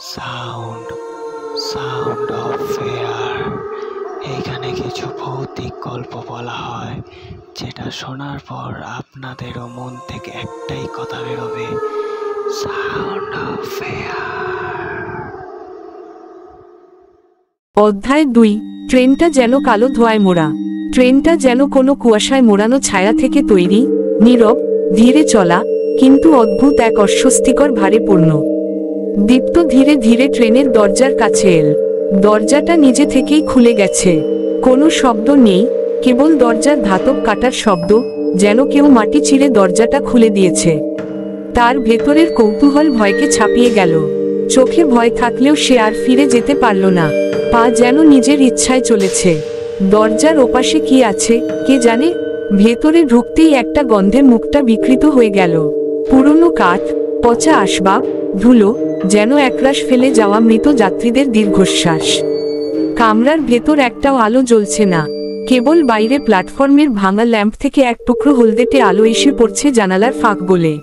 Sound sound of fair. এইখানে কিছু ভৌতিক গল্প বলা হয়, যেটা শোনার পর আপনাদেরও মন থেকে একটাই কথা বেরোবে, সাউন্ড অফ ফেয়ার। অধ্যায় 2। ট্রেনটা যেন কালো ধোঁয়ায় মোড়া। ট্রেনটা যেন কোনো কুয়াশায় মোড়ানো ছায়া থেকে তৈরি, নীরব, ধীরে চলা, কিন্তু অদ্ভুত এক অস্বস্তিকর ভারে পূর্ণ। দীপ্ত ধীরে ধীরে ট্রেনের দরজার কাছে এল। দরজাটা নিজে থেকেই খুলে গেছে। কোনো শব্দ নেই, কেবল দরজার ধাতব কাটার শব্দ, যেন কেউ মাটি চিরে দরজাটা খুলে দিয়েছে। তার ভেতরের কৌতূহল ভয়কে ছাপিয়ে গেল। চোখে ভয় থাকলেও সে আর ফিরে যেতে পারল না। পা যেন নিজের ইচ্ছায় চলেছে। দরজার ওপাশে কি আছে কে জানে। ভেতরে ঢুকতেই একটা গন্ধে মুখটা বিকৃত হয়ে গেল। পুরনো কাঠ, পচা আসবাব, ধুলো, যেন একরাশ ফেলে যাওয়া মৃত যাত্রীদের দীর্ঘশ্বাস। কামরার ভেতর একটাও আলো জ্বলছে না। কেবল বাইরে প্ল্যাটফর্মের ভাঙা ল্যাম্প থেকে এক টুকরো হলদেটে আলো এসে পড়ছে জানালার ফাঁক বলে।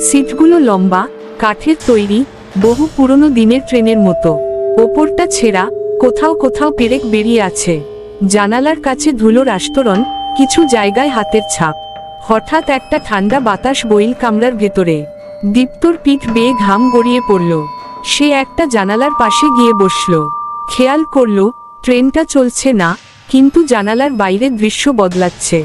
সিটগুলো লম্বা, কাঠের তৈরি, বহু পুরনো দিনের ট্রেনের মতো। ওপরটা ছেঁড়া, কোথাও কোথাও পেরেক বেরিয়ে আছে। জানালার কাছে ধুলোর আস্তরণ, কিছু জায়গায় হাতের ছাপ। হঠাৎ একটা ঠান্ডা বাতাস বইল কামরার ভেতরে। দীপ্তর পিঠ বেয়ে ঘাম গড়িয়ে পড়ল। সে একটা জানালার পাশে গিয়ে বসল। খেয়াল করল ট্রেনটা চলছে না, কিন্তু জানালার বাইরের দৃশ্য বদলাচ্ছে।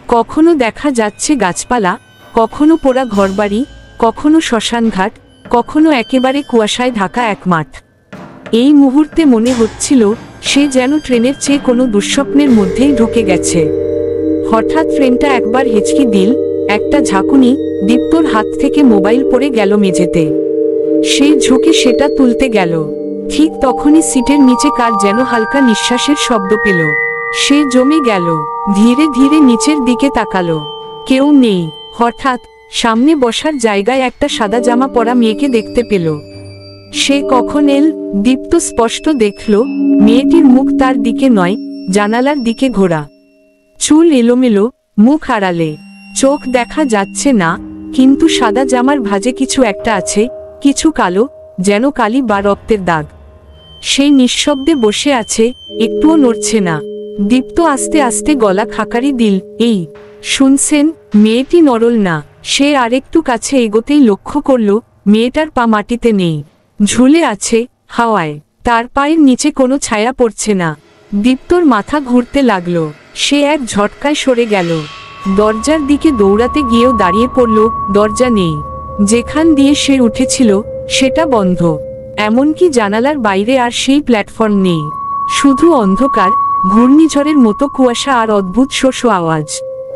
কখনো দেখা যাচ্ছে গাছপালা, কখনো পোড়া ঘরবাড়ি, কখনো শ্মশানঘাট, কখনো একেবারে কুয়াশায় ঢাকা এক মাঠ। এই মুহূর্তে মনে হচ্ছিল সে যেন ট্রেনের চেয়ে কোনো দুঃস্বপ্নের মধ্যেই ঢুকে গেছে। হঠাৎ ট্রেনটা একবার হেঁচকি দিল, একটা ঝাঁকুনি, দীপ্তর হাত থেকে মোবাইল পড়ে গেল মেঝেতে। সে ঝুঁকে সেটা তুলতে গেল। ঠিক তখনই সিটের নিচে কার যেন হালকা নিঃশ্বাসের শব্দ পেল। সে জমে গেল, ধীরে ধীরে নিচের দিকে তাকালো। কেউ নেই। হঠাৎ সামনে বসার জায়গায় একটা সাদা জামা পরা মেয়েকে দেখতে পেল। সে কখন এল দীপ্ত স্পষ্ট দেখল, মেয়েটির মুখ তার দিকে নয়, জানালার দিকে ঘোরা। চুল এলোমেলো, মুখ আড়ালে, চোখ দেখা যাচ্ছে না, কিন্তু সাদা জামার ভাঁজে কিছু একটা আছে, কিছু কালো, যেন কালি বা রক্তের দাগ। সেই নিঃশব্দে বসে আছে, একটুও নড়ছে না। দীপ্ত আস্তে আস্তে গলা খাকারি দিল, এই শুনছেন? মেয়েটি নড়ল না। সে আরেকটু কাছে এগোতেই লক্ষ্য করল মেয়েটার পা মাটিতে নেই, ঝুলে আছে হাওয়ায়। তার পায়ের নিচে কোনো ছায়া পড়ছে না। দীপ্তর মাথা ঘুরতে লাগল। সে এক ঝটকায় সরে গেল। দরজার দিকে দৌড়াতে গিয়েও দাঁড়িয়ে পড়ল। দরজা নেই। যেখান দিয়ে সে উঠেছিল সেটা বন্ধ। এমনকি জানালার বাইরে আর সেই প্ল্যাটফর্ম নেই। শুধু অন্ধকার, ঘূর্ণিঝড়ের মতো কুয়াশা আর অদ্ভুত শোষো আওয়াজ।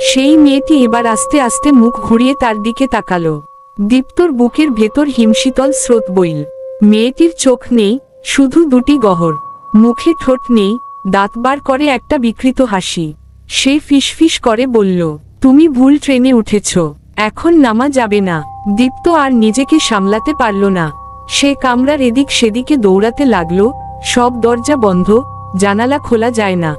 সেই মেয়েটি এবার আস্তে আস্তে মুখ ঘুরিয়ে তার দিকে তাকালো। দীপ্তর বুকের ভেতর হিমশীতল স্রোত বইল। মেয়েটির চোখ নেই, শুধু দুটি গহর। মুখে ঠোঁট নেই, দাঁত বার করে একটা বিকৃত হাসি। সে ফিসফিস করে বলল, তুমি ভুল ট্রেনে উঠেছ, এখন নামা যাবে না। দীপ্ত আর নিজেকে সামলাতে পারল না। সে কামরার এদিক সেদিকে দৌড়াতে লাগল। সব দরজা বন্ধ, জানালা খোলা যায় না,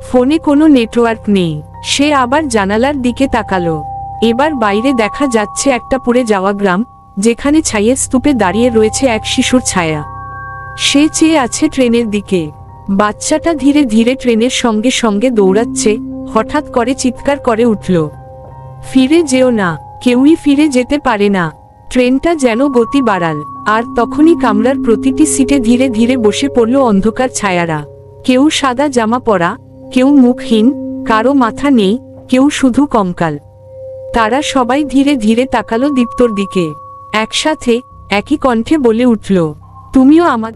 ফোনে কোনো নেটওয়ার্ক নেই। সে আবার জানালার দিকে তাকালো। এবার বাইরে দেখা যাচ্ছে একটা পুড়ে যাওয়া গ্রাম, যেখানে ছাইয়ের স্তূপে দাঁড়িয়ে রয়েছে এক শিশুর ছায়া। সে চেয়ে আছে ট্রেনের দিকে। বাচ্চাটা ধীরে ধীরে ট্রেনের সঙ্গে সঙ্গে দৌড়াচ্ছে। হঠাৎ করে চিৎকার করে উঠল, ফিরে যেও না, কেউই ফিরে যেতে পারে না। ট্রেনটা যেন গতি বাড়াল। আর তখনই কামরার প্রতিটি সিটে ধীরে ধীরে বসে পড়ল অন্ধকার ছায়ারা। কেউ সাদা জামা পরা, কেউ মুখহীন, কারো মাথা নেই, কেউ শুধু কঙ্কাল। তারা সবাই ধীরে ধীরে তাকালো দীপ্তর দিকে। একসাথে একই কণ্ঠে বলে উঠল, তুমিও আমার।